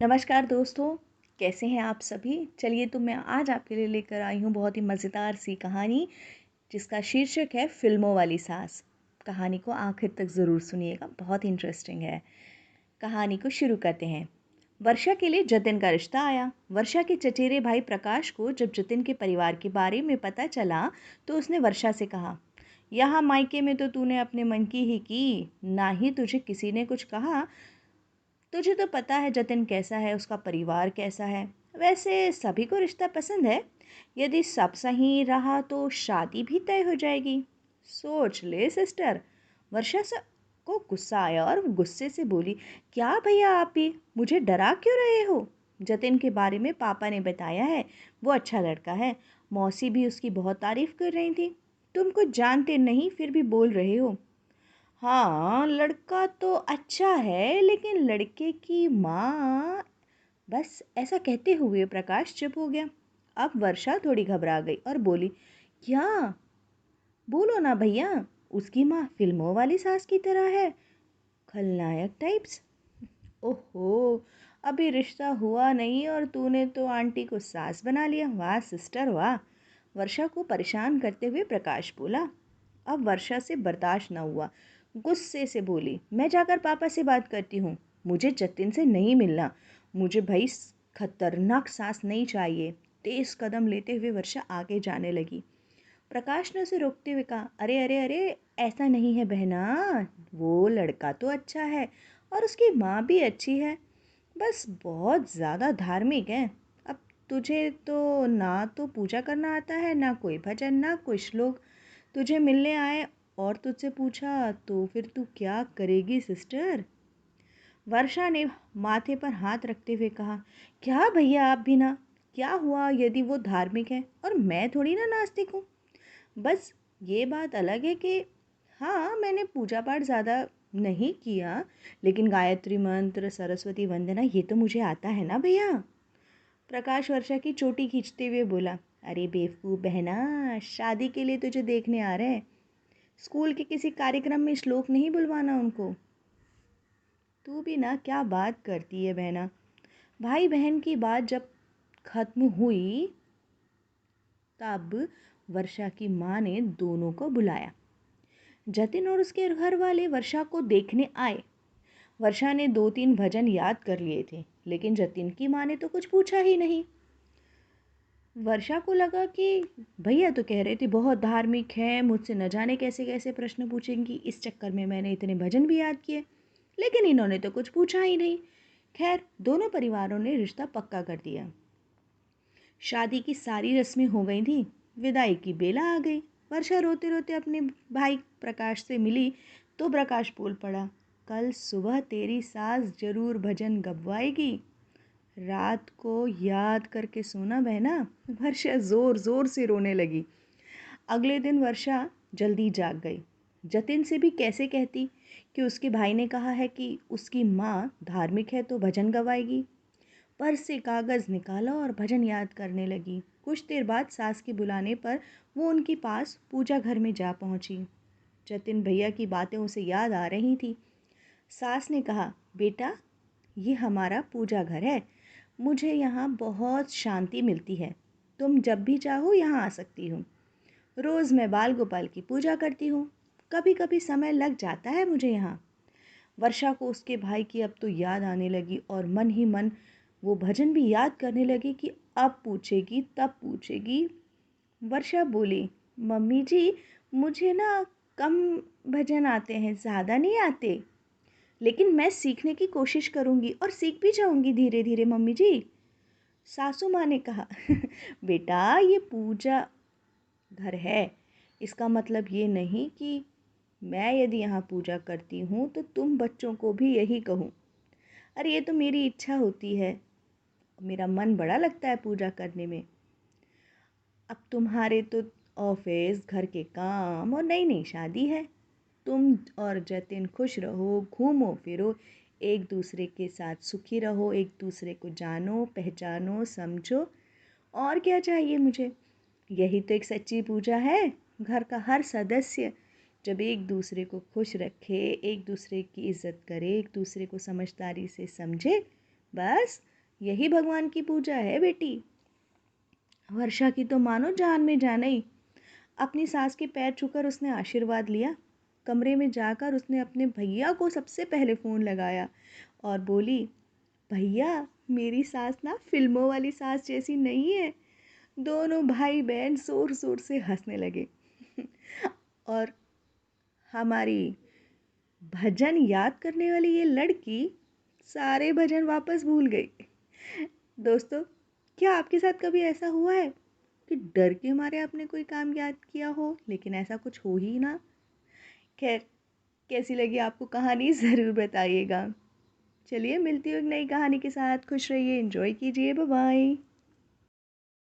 नमस्कार दोस्तों, कैसे हैं आप सभी? चलिए तो मैं आज आपके लिए लेकर आई हूँ बहुत ही मज़ेदार सी कहानी जिसका शीर्षक है फ़िल्मों वाली सास। कहानी को आखिर तक ज़रूर सुनिएगा, बहुत इंटरेस्टिंग है। कहानी को शुरू करते हैं। वर्षा के लिए जतिन का रिश्ता आया। वर्षा के चचेरे भाई प्रकाश को जब जतिन के परिवार के बारे में पता चला तो उसने वर्षा से कहा, यहाँ मायके में तो तूने अपने मन की ही की, ना ही तुझे किसी ने कुछ कहा। तुझे तो पता है जतिन कैसा है, उसका परिवार कैसा है। वैसे सभी को रिश्ता पसंद है। यदि सब सही रहा तो शादी भी तय हो जाएगी। सोच ले सिस्टर। वर्षा से को गुस्सा आया और वो गुस्से से बोली, क्या भैया आप भी मुझे डरा क्यों रहे हो? जतिन के बारे में पापा ने बताया है, वो अच्छा लड़का है। मौसी भी उसकी बहुत तारीफ कर रही थी। तुम कुछ जानते नहीं फिर भी बोल रहे हो। हाँ, लड़का तो अच्छा है लेकिन लड़के की माँ। बस ऐसा कहते हुए प्रकाश चुप हो गया। अब वर्षा थोड़ी घबरा गई और बोली, क्या? बोलो ना भैया। उसकी माँ फिल्मों वाली सास की तरह है, खलनायक टाइप्स। ओहो, अभी रिश्ता हुआ नहीं और तूने तो आंटी को सास बना लिया। वाह सिस्टर वाह। वर्षा को परेशान करते हुए प्रकाश बोला। अब वर्षा से बर्दाश्त न हुआ, गुस्से से बोली, मैं जाकर पापा से बात करती हूँ। मुझे जतिन से नहीं मिलना। मुझे भाई खतरनाक सांस नहीं चाहिए। तेज कदम लेते हुए वर्षा आगे जाने लगी। प्रकाश ने उसे रोकते हुए कहा, अरे अरे अरे, ऐसा नहीं है बहना। वो लड़का तो अच्छा है और उसकी माँ भी अच्छी है, बस बहुत ज़्यादा धार्मिक है। अब तुझे तो ना तो पूजा करना आता है, ना कोई भजन, ना कोई श्लोक। तुझे मिलने आए और तुझसे पूछा तो फिर तू क्या करेगी सिस्टर? वर्षा ने माथे पर हाथ रखते हुए कहा, क्या भैया आप भी ना। क्या हुआ यदि वो धार्मिक है और मैं थोड़ी ना नास्तिक हूँ। बस ये बात अलग है कि हाँ, मैंने पूजा पाठ ज़्यादा नहीं किया, लेकिन गायत्री मंत्र, सरस्वती वंदना ये तो मुझे आता है ना भैया। प्रकाश वर्षा की चोटी खींचते हुए बोला, अरे बेवकूफ़ बहना, शादी के लिए तुझे देखने आ रहे हैं। स्कूल के किसी कार्यक्रम में श्लोक नहीं बुलवाना उनको। तू भी ना क्या बात करती है बहना। भाई बहन की बात जब खत्म हुई तब वर्षा की माँ ने दोनों को बुलाया। जतिन और उसके घर वाले वर्षा को देखने आए। वर्षा ने 2-3 भजन याद कर लिए थे, लेकिन जतिन की माँ ने तो कुछ पूछा ही नहीं। वर्षा को लगा कि भैया तो कह रहे थे बहुत धार्मिक है, मुझसे न जाने कैसे कैसे प्रश्न पूछेंगी। इस चक्कर में मैंने इतने भजन भी याद किए, लेकिन इन्होंने तो कुछ पूछा ही नहीं। खैर, दोनों परिवारों ने रिश्ता पक्का कर दिया। शादी की सारी रस्में हो गई थी। विदाई की बेला आ गई। वर्षा रोते रोते अपने भाई प्रकाश से मिली तो प्रकाश बोल पड़ा, कल सुबह तेरी सास जरूर भजन गवाएगी। रात को याद करके सोना बहना। वर्षा जोर जोर से रोने लगी। अगले दिन वर्षा जल्दी जाग गई। जतिन से भी कैसे कहती कि उसके भाई ने कहा है कि उसकी माँ धार्मिक है तो भजन गवाएगी। पर्स से कागज़ निकाला और भजन याद करने लगी। कुछ देर बाद सास के बुलाने पर वो उनके पास पूजा घर में जा पहुंची। जतिन भैया की बातें उसे याद आ रही थी। सास ने कहा, बेटा, ये हमारा पूजा घर है। मुझे यहाँ बहुत शांति मिलती है। तुम जब भी चाहो यहाँ आ सकती हो। रोज़ मैं बाल गोपाल की पूजा करती हूँ। कभी कभी समय लग जाता है मुझे यहाँ। वर्षा को उसके भाई की अब तो याद आने लगी और मन ही मन वो भजन भी याद करने लगी कि अब पूछेगी तब पूछेगी। वर्षा बोली, मम्मी जी, मुझे ना कम भजन आते हैं, ज़्यादा नहीं आते, लेकिन मैं सीखने की कोशिश करूँगी और सीख भी जाऊँगी धीरे धीरे मम्मी जी। सासू माँ ने कहा, बेटा ये पूजा घर है, इसका मतलब ये नहीं कि मैं यदि यहाँ पूजा करती हूँ तो तुम बच्चों को भी यही कहूँ। अरे ये तो मेरी इच्छा होती है, मेरा मन बड़ा लगता है पूजा करने में। अब तुम्हारे तो ऑफिस, घर के काम और नई नई शादी है। तुम और जतिन खुश रहो, घूमो फिरो, एक दूसरे के साथ सुखी रहो, एक दूसरे को जानो पहचानो समझो। और क्या चाहिए मुझे? यही तो एक सच्ची पूजा है। घर का हर सदस्य जब एक दूसरे को खुश रखे, एक दूसरे की इज्जत करे, एक दूसरे को समझदारी से समझे, बस यही भगवान की पूजा है बेटी। वर्षा की तो मानो जान में जान आई। अपनी सास के पैर छूकर उसने आशीर्वाद लिया। कमरे में जाकर उसने अपने भैया को सबसे पहले फ़ोन लगाया और बोली, भैया मेरी सास ना फिल्मों वाली सास जैसी नहीं है। दोनों भाई बहन ज़ोर ज़ोर से हंसने लगे। और हमारी भजन याद करने वाली ये लड़की सारे भजन वापस भूल गई। दोस्तों, क्या आपके साथ कभी ऐसा हुआ है कि डर के मारे आपने कोई काम याद किया हो लेकिन ऐसा कुछ हो ही ना? खैर, कैसी लगी आपको कहानी ज़रूर बताइएगा। चलिए मिलती हूँ एक नई कहानी के साथ। खुश रहिए, एंजॉय कीजिए, बाय बाय।